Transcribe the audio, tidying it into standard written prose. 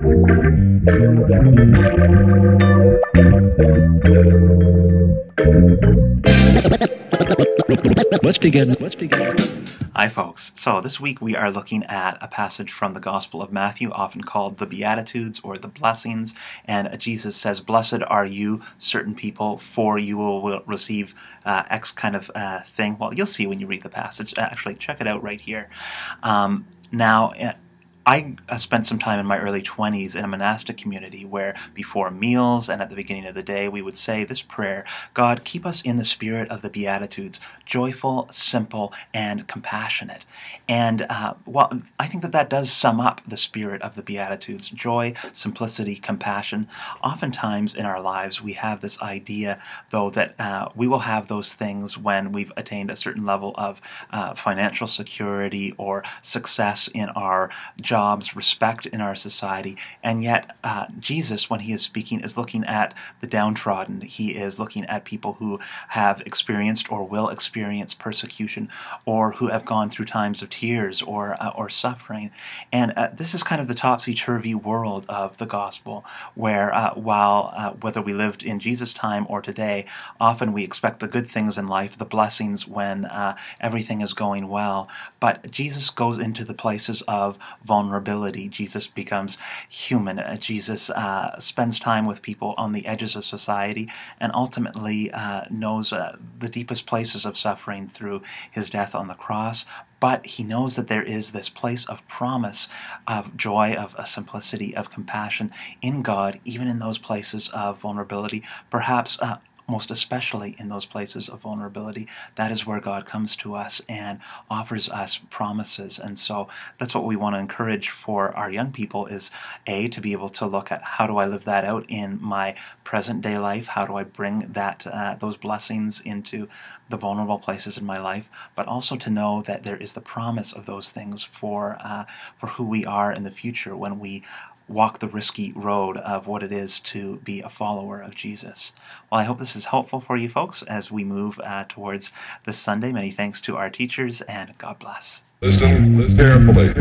Let's begin. Hi folks, so this week we are looking at a passage from the Gospel of Matthew, often called the Beatitudes or the Blessings, and Jesus says, "Blessed are you, certain people, for you will receive X kind of thing." Well, you'll see when you read the passage. Actually, check it out right here. Now, I spent some time in my early 20s in a monastic community where before meals and at the beginning of the day we would say this prayer: God, keep us in the spirit of the Beatitudes, joyful, simple, and compassionate. And well, I think that does sum up the spirit of the Beatitudes: joy, simplicity, compassion. Oftentimes in our lives we have this idea, though, that we will have those things when we've attained a certain level of financial security or success in our jobs, respect in our society, and yet Jesus, when he is speaking, is looking at the downtrodden. He is looking at people who have experienced or will experience persecution, or who have gone through times of tears or suffering. And this is kind of the topsy-turvy world of the gospel, where whether we lived in Jesus' time or today, often we expect the good things in life, the blessings, when everything is going well. But Jesus goes into the places of vulnerability. Jesus becomes human. Jesus spends time with people on the edges of society, and ultimately knows the deepest places of suffering through his death on the cross. But he knows that there is this place of promise, of joy, of simplicity, of compassion in God, even in those places of vulnerability, perhaps most especially in those places of vulnerability. That is where God comes to us and offers us promises. And so that's what we want to encourage for our young people, is A, to be able to look at, how do I live that out in my present day life? How do I bring that those blessings into the vulnerable places in my life? But also to know that there is the promise of those things for who we are in the future when we walk the risky road of what it is to be a follower of Jesus. Well, I hope this is helpful for you folks as we move towards this Sunday. Many thanks to our teachers, and God bless. Listen carefully.